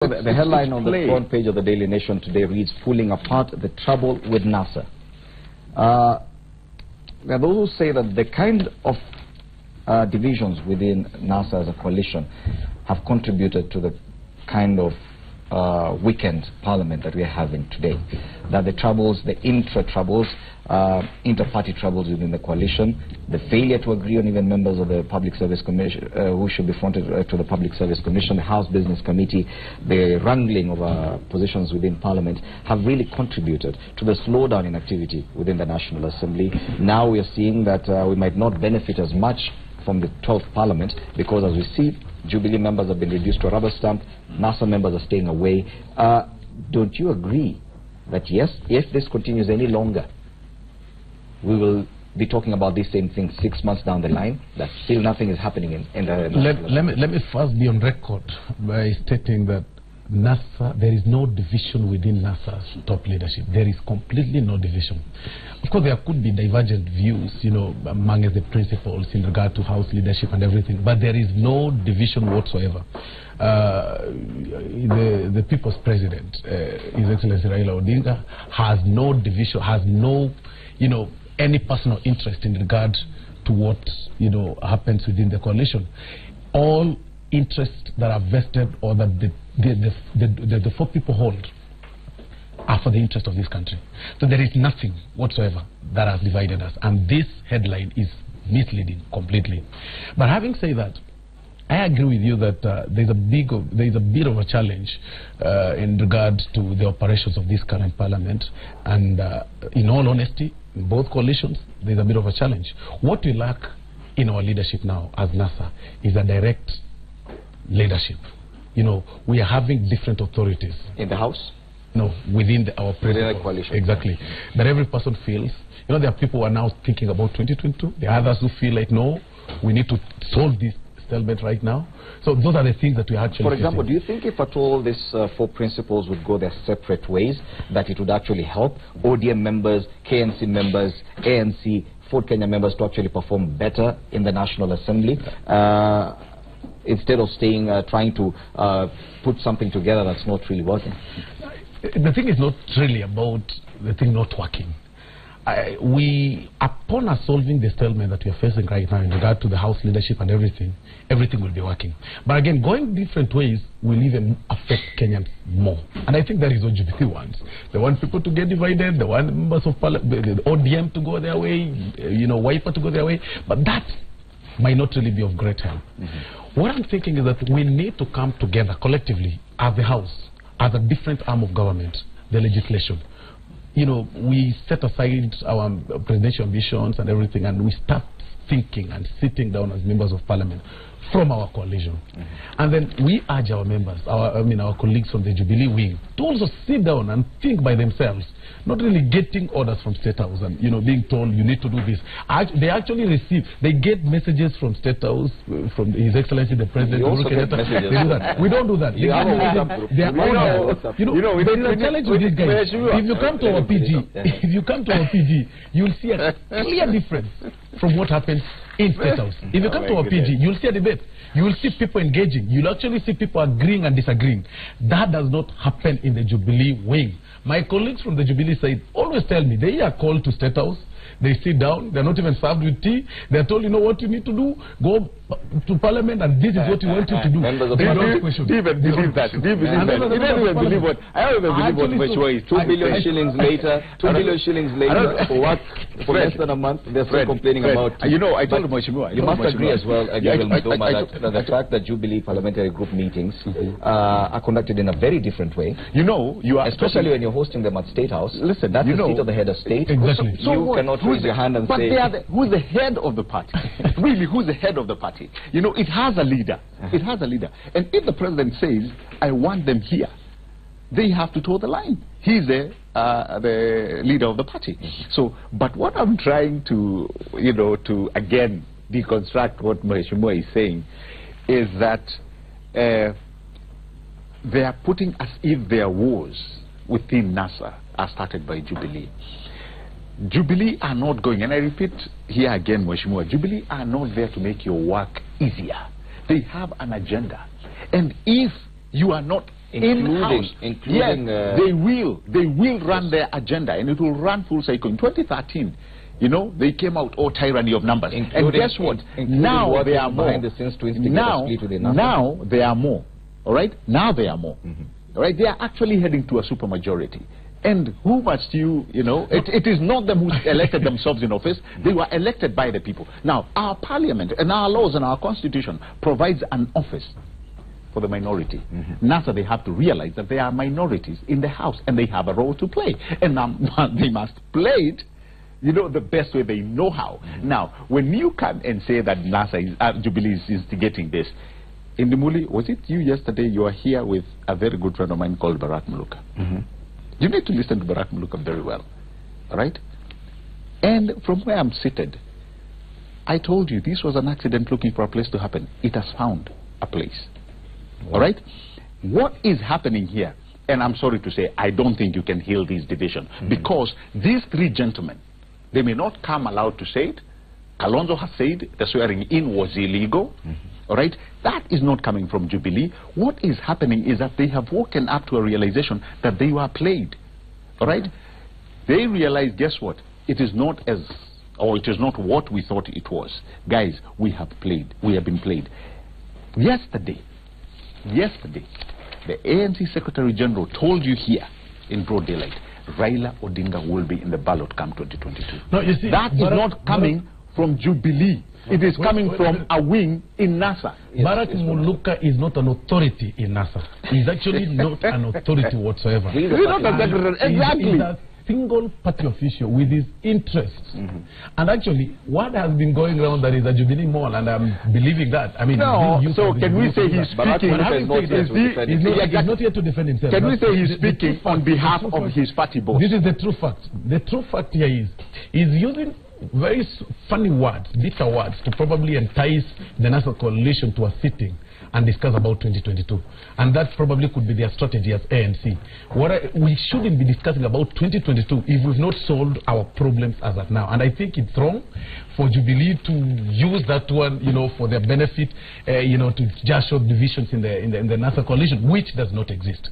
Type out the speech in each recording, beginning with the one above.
The headline on the front page of the Daily Nation today reads, "Pulling apart the trouble with NASA." There are those who say that the kind of divisions within NASA as a coalition have contributed to the kind of weakened parliament that we are having today. That the troubles, the intra-troubles, inter-party troubles within the coalition, the failure to agree on even members of the Public Service Commission who should be fronted to the Public Service Commission, the House Business Committee, the wrangling of positions within Parliament have really contributed to the slowdown in activity within the National Assembly. Now we are seeing that we might not benefit as much from the 12th Parliament because, as we see, Jubilee members have been reduced to a rubber stamp, NASA members are staying away. Don't you agree that yes, if this continues any longer, we will be talking about these same things 6 months down the line, that still nothing is happening in the... Let me first be on record by stating that NASA, there is no division within NASA's top leadership. There is completely no division. Of course, there could be divergent views, you know, among the principals in regard to House leadership and everything, but there is no division whatsoever. The People's President, His Excellency Raila Odinga, has no division, has no, you know, any personal interest in regard to what, you know, happens within the coalition. All interests that are vested or that the four people hold are for the interest of this country. So there is nothing whatsoever that has divided us, and this headline is misleading completely. But having said that, I agree with you that there is a bit of a challenge in regard to the operations of this current parliament, and in all honesty, in both coalitions, there is a bit of a challenge. What we lack in our leadership now as NASA is a direct leadership. You know, we are having different authorities. In the House? No, within our coalition. Exactly. That every person feels. You know, there are people who are now thinking about 2022. There are others who feel like, no, we need to solve this stalemate right now. So those are the things that we are actually For example, facing. do you think if at all these four principals would go their separate ways, that it would actually help ODM members, KNC members, ANC, Ford Kenya members to actually perform better in the National Assembly? Instead of staying, trying to put something together that's not really working? The thing is not really about the thing not working. Upon us solving the stalemate that we are facing right now in regard to the House leadership and everything will be working. But again, going different ways will even affect Kenyans more. And I think that is what Jubilee wants. They want people to get divided, they want members of the ODM to go their way, you know, Wiper to go their way. But that might not really be of great help. What I'm thinking is that we need to come together collectively as the House, as a different arm of government, the legislation. You know, we set aside our presidential ambitions and everything, and we start thinking and sitting down as members of parliament from our coalition. And then we urge our members, our colleagues from the Jubilee wing, to also sit down and think by themselves, not really getting orders from State House and, you know, being told you need to do this. They actually receive, they get messages from State House, from His Excellency the President. You also get messages. They do that. We don't do that. There is a challenge with these guys. If you come to our PG, you'll see a clear difference from what happens in State House. If you come to our PG, you'll see a debate. You will see people engaging. You'll actually see people agreeing and disagreeing. That does not happen in the Jubilee wing. My colleagues from the Jubilee side always tell me they are called to State House. They sit down. They're not even served with tea. They're told, you know what you need to do? Go to Parliament and this is what you want you to do. They don't question. Do you even believe that? Do you believe that? You don't even believe what? I don't even believe what Meshwa is. 2 billion shillings later, 2 billion shillings later, for what? For less than a month, they're still complaining about... You know, I told Meshwa. You must agree as well, that the fact that Jubilee parliamentary group meetings are conducted in a very different way. You know, you are... Especially when you're hosting them at State House. Listen, that's the seat of the head of state. Exactly. So you cannot raise your hand and say... Who's the head of the party? Really, who's the head of the party? You know, it has a leader. It has a leader. And if the president says, I want them here, they have to toe the line. He's the leader of the party. So, but what I'm trying to, you know, to again deconstruct what Mheshimiwa is saying is that they are putting as if their wars within NASA are started by Jubilee. Jubilee are not going, and I repeat here again, Mheshimiwa, Jubilee are not there to make your work easier. They have an agenda. And if you are not in-house. Including they will run their agenda, and it will run full cycle. In 2013, you know, they came out, oh, tyranny of numbers. And guess what? Now there are more. Now there are more. All right? Now there are more. All right? They are actually heading to a supermajority. And who must you know, it is not them who elected themselves in office. They were elected by the people. Now, our parliament and our laws and our constitution provides an office for the minority. NASA, they have to realize that there are minorities in the House and they have a role to play. And they must play it, you know, the best way they know how. Now, when you come and say that NASA is, Jubilees is instigating this, Indimuli, was it you yesterday? You were here with a very good friend of mine called Barack Muluka. You need to listen to Barack Muluka very well, all right? And from where I'm seated, I told you this was an accident looking for a place to happen. It has found a place, all right? What is happening here, and I'm sorry to say, I don't think you can heal this division, because these three gentlemen, they may not come allowed to say it. Kalonzo has said the swearing in was illegal. All right? That is not coming from Jubilee. What is happening is that they have woken up to a realization that they were played. All right? They realize, guess what? It is not as, or it is not what we thought it was. Guys, we have played. We have been played. Yesterday, the ANC Secretary General told you here in broad daylight, Raila Odinga will be in the ballot come 2022. No, you see, that is not coming from Jubilee. It is coming from a wing in NASA. Barack Muluka is not an authority in NASA. He's actually not an authority whatsoever. He's not a secretary. Exactly. He's a single party official with his interests. And actually, what has been going around that is a Jubilee mall, and I'm believing that. I mean, no, so can we say he's speaking? He's not here to defend himself. Can we say he's speaking on behalf of his party boss? This is the true fact. The true fact here is he's using very funny words, bitter words, to probably entice the National Coalition to a sitting and discuss about 2022. And that probably could be their strategy as ANC. We shouldn't be discussing about 2022 if we've not solved our problems as of now. And I think it's wrong for Jubilee to use that one, you know, for their benefit, you know, to just show divisions in the National Coalition, which does not exist.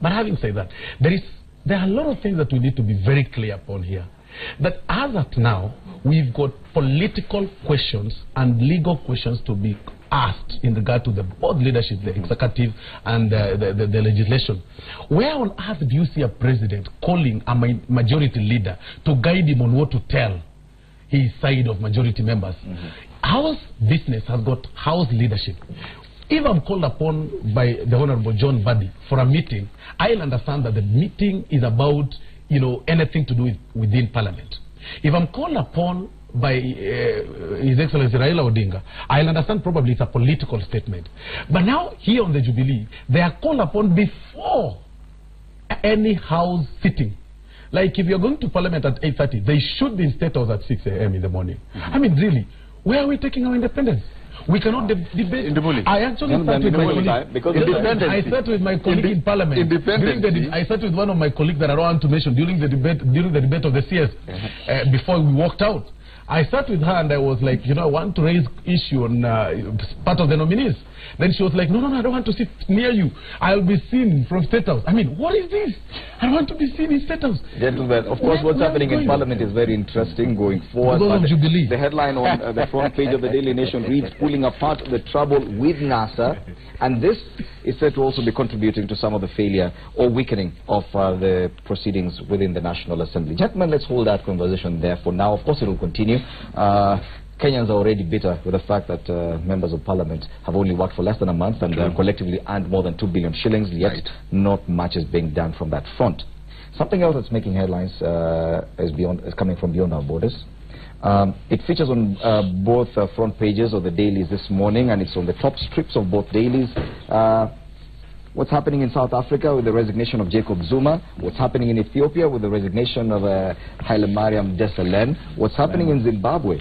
But having said that, there are a lot of things that we need to be very clear upon here. That as of now, we've got political questions and legal questions to be asked in regard to the board leadership, the executive, and the legislation. Where on earth do you see a president calling a majority leader to guide him on what to tell his side of majority members? House business has got house leadership. If I'm called upon by the Honorable John Buddy for a meeting, I'll understand that the meeting is about, you know, anything to do within Parliament. If I'm called upon by His Excellency Raila Odinga, I'll understand probably it's a political statement. But now, here on the Jubilee, they are called upon before any House sitting. Like, if you're going to Parliament at 8:30, they should be in State House at 6 a.m. in the morning. I mean, really, where are we taking our independence? We cannot debate. I actually sat with my colleague. I sat with my colleague in Parliament. I sat with one of my colleagues that I don't want to mention during the debate of the CS before we walked out. I sat with her and I was like, you know, I want to raise issue on part of the nominees. Then she was like, no, I don't want to sit near you. I'll be seen from State House. I mean, what is this? I don't want to be seen in State House. Gentlemen, of course, what's happening in Parliament is very interesting going forward. The headline on the front page of the Daily Nation reads, pulling apart the trouble with NASA. And this is said to also be contributing to some of the failure or weakening of the proceedings within the National Assembly. Gentlemen, let's hold that conversation there for now. Of course, it will continue. Kenyans are already bitter with the fact that members of Parliament have only worked for less than a month and collectively earned more than 2 billion shillings, yet not much is being done from that front. Something else that's making headlines is coming from beyond our borders. It features on both front pages of the dailies this morning, and it's on the top strips of both dailies. What's happening in South Africa with the resignation of Jacob Zuma? What's happening in Ethiopia with the resignation of Haile Mariam Desalegn? What's happening in Zimbabwe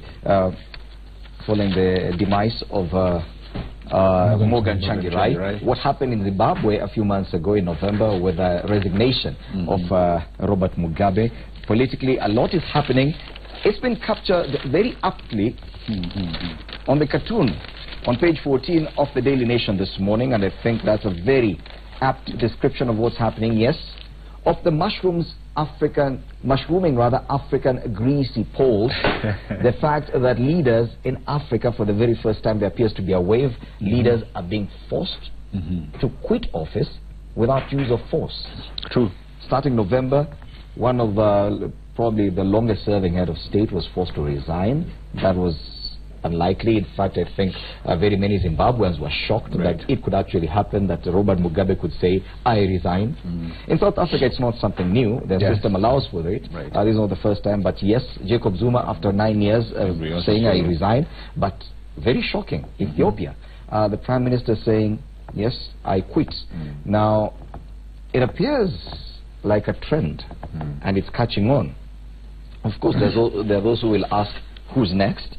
following the demise of Morgan Tsvangirai? What happened in Zimbabwe a few months ago in November with the resignation of Robert Mugabe? Politically, a lot is happening. It's been captured very aptly on the cartoon on page 14 of the Daily Nation this morning, and I think that's a very apt description of what's happening, yes. Of the mushrooming African greasy polls, the fact that leaders in Africa, for the very first time, there appears to be a wave, leaders are being forced to quit office without use of force. True. Starting November, one of the, probably the longest serving head of state was forced to resign. That was unlikely. In fact, I think very many Zimbabweans were shocked that it could actually happen, that Robert Mugabe could say, I resign. In South Africa, it's not something new. The system allows for it. This is not the first time. But yes, Jacob Zuma, after 9 years, saying I resign. But very shocking. Ethiopia, the Prime Minister saying, yes, I quit. Now, it appears like a trend, and it's catching on. Of course, there are those who will ask, who's next?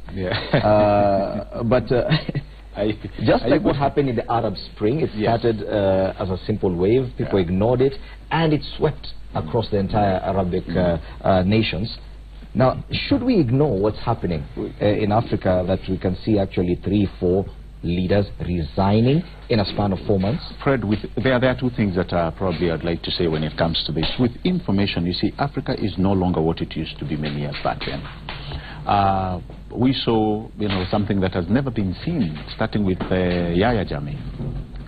Just like what happened in the Arab Spring, it started as a simple wave. People ignored it, and it swept across the entire Arabic nations. Now, should we ignore what's happening in Africa, that we can see actually 3, 4 leaders resigning in a span of 4 months? Fred, there are 2 things that probably I'd like to say when it comes to this. With information, you see, Africa is no longer what it used to be many years back then. We saw, something that has never been seen, starting with Yahya Jammeh.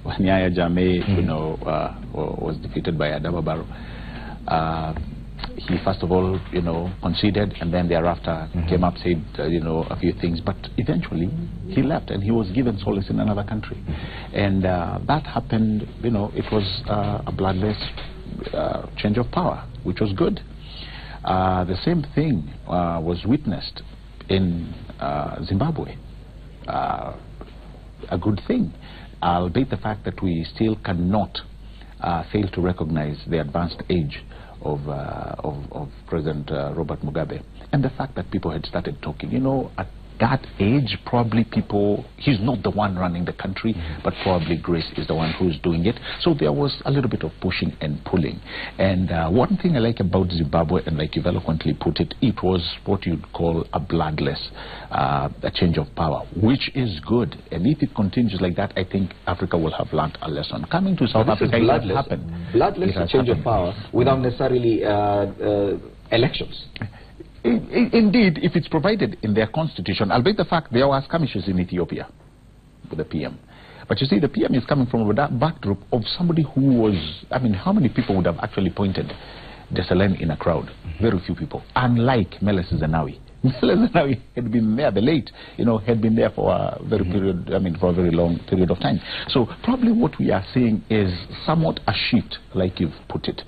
When Yahya Jammeh, was defeated by Adama Barrow, he first of all, conceded, and then thereafter came up, said, a few things, but eventually he left, and he was given solace in another country. And that happened, it was a bloodless change of power, which was good. The same thing was witnessed in Zimbabwe. A good thing, albeit the fact that we still cannot fail to recognize the advanced age of President Robert Mugabe, and the fact that people had started talking. At that age, probably he's not the one running the country, but probably Grace is the one who's doing it. So there was a little bit of pushing and pulling. And one thing I like about Zimbabwe, and like you've eloquently put it, it was what you'd call a bloodless a change of power, which is good. And if it continues like that, I think Africa will have learned a lesson. Coming to South Africa, it happened. Bloodless change of power without necessarily elections. Indeed, if it's provided in their constitution, albeit the fact there were skirmishes in Ethiopia with the PM. But you see, the PM is coming from that backdrop of somebody who was, how many people would have actually pointed Desalegn in a crowd? Very few people. Unlike Meles Zenawi. Meles Zenawi had been there, the late, had been there for a very for a very long period of time. So probably what we are seeing is somewhat a shift, like you've put it.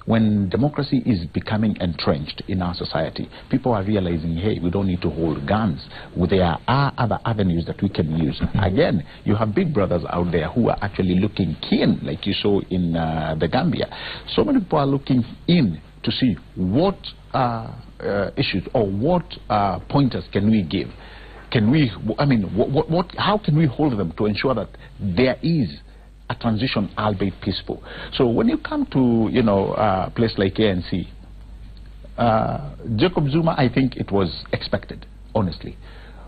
When democracy is becoming entrenched in our society, people are realizing, hey, we don't need to hold guns. There are other avenues that we can use. Again, you have big brothers out there who are actually looking keen, like you saw in the Gambia. So many people are looking in to see what issues or what pointers can we give. Can we, how can we hold them to ensure that there is a transition, albeit peaceful? So when you come to, a place like ANC, Jacob Zuma, I think it was expected, honestly,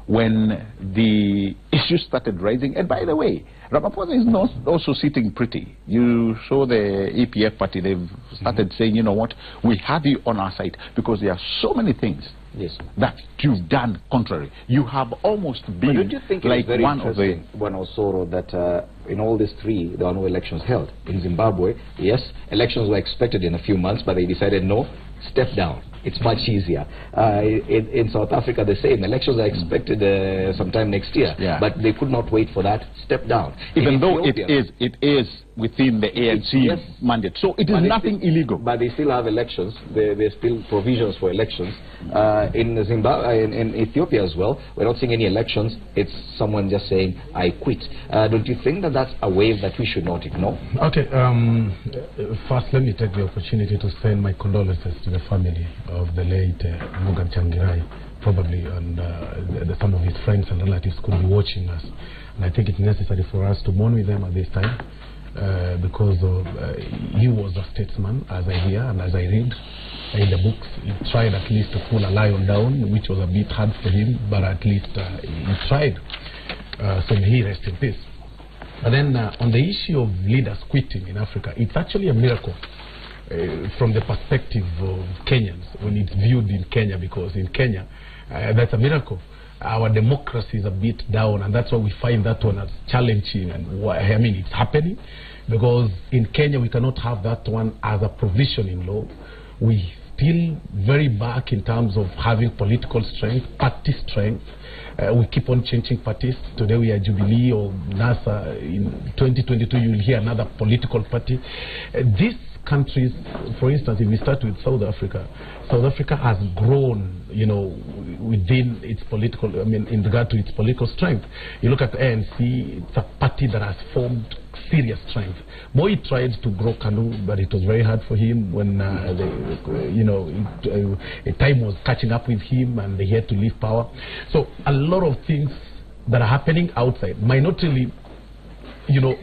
when the issues started rising. And by the way, Ramaphosa is not also sitting pretty. You saw the EPF party, they've started saying, you know what, we have you on our side, because there are so many things that you've done contrary. You have almost been, but don't you think like very one of the... When Osoro, that in all these 3, there are no elections held. In Zimbabwe, yes, elections were expected in a few months, but they decided no, step down. It's much easier. In South Africa, the same. Elections are expected sometime next year, but they could not wait for that. Step down. Even though it is within the ANC mandate, so it is nothing illegal. But they still have elections. There's still provisions for elections. In Zimbabwe, in Ethiopia as well, we're not seeing any elections. It's someone just saying, I quit. Don't you think that that's a wave that we should not ignore? Okay. First, let me take the opportunity to send my condolences to the family of the late Mugan Changirai, probably, and some of his friends and relatives could be watching us. And I think it's necessary for us to mourn with them at this time, because he was a statesman, as I hear and as I read in the books. He tried at least to pull a lion down, which was a bit hard for him, but at least he tried. So may he rest in peace. But then on the issue of leaders quitting in Africa, it's actually a miracle from the perspective of Kenyans when it's viewed in Kenya, because in Kenya, that's a miracle. Our democracy is a bit down, and that's why we find that one as challenging. And I mean, it's happening because in Kenya we cannot have that one as a provision in law. We still very back in terms of having political strength, party strength. We keep on changing parties. Today we are Jubilee or NASA. In 2022 you will hear another political party. These countries, for instance, if we start with South Africa has grown, you know, within its political, I mean, in regard to its political strength. You look at the ANC, it's a party that has formed serious strength. Moi tried to grow KANU, but it was very hard for him when, time was catching up with him and they had to leave power. So a lot of things that are happening outside might not really, you know,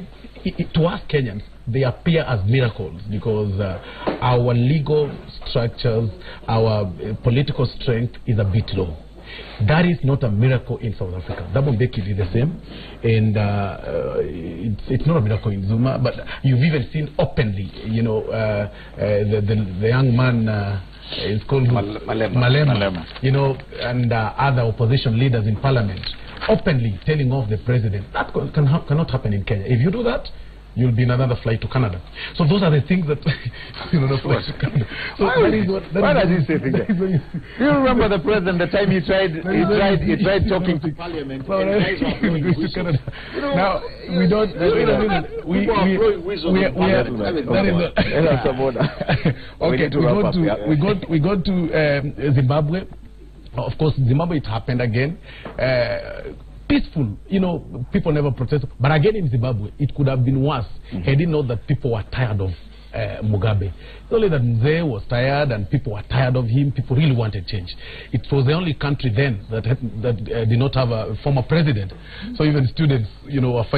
to us Kenyans, they appear as miracles because our legal structures, our political strength is a bit low. That is not a miracle in South Africa. Dabonbeki did the same, and it's not a miracle in Zuma, but you've even seen openly, you know, the young man is called Malema, you know, and other opposition leaders in parliament openly telling off the president. That cannot happen in Kenya. If you do that, you'll be in another flight to Canada. So those are the things that you know, flight to Canada. So why does he say things? Do you remember the president, the time he tried talking to parliament to Canada? Now we don't. We go to Zimbabwe. Of course, Zimbabwe, it happened again. Peaceful, you know, people never protest. But again in Zimbabwe, it could have been worse. He didn't know that people were tired of Mugabe. It's only that Mzee was tired and people were tired of him. People really wanted change. It was the only country then that did not have a former president. So even students, you know, were fighting.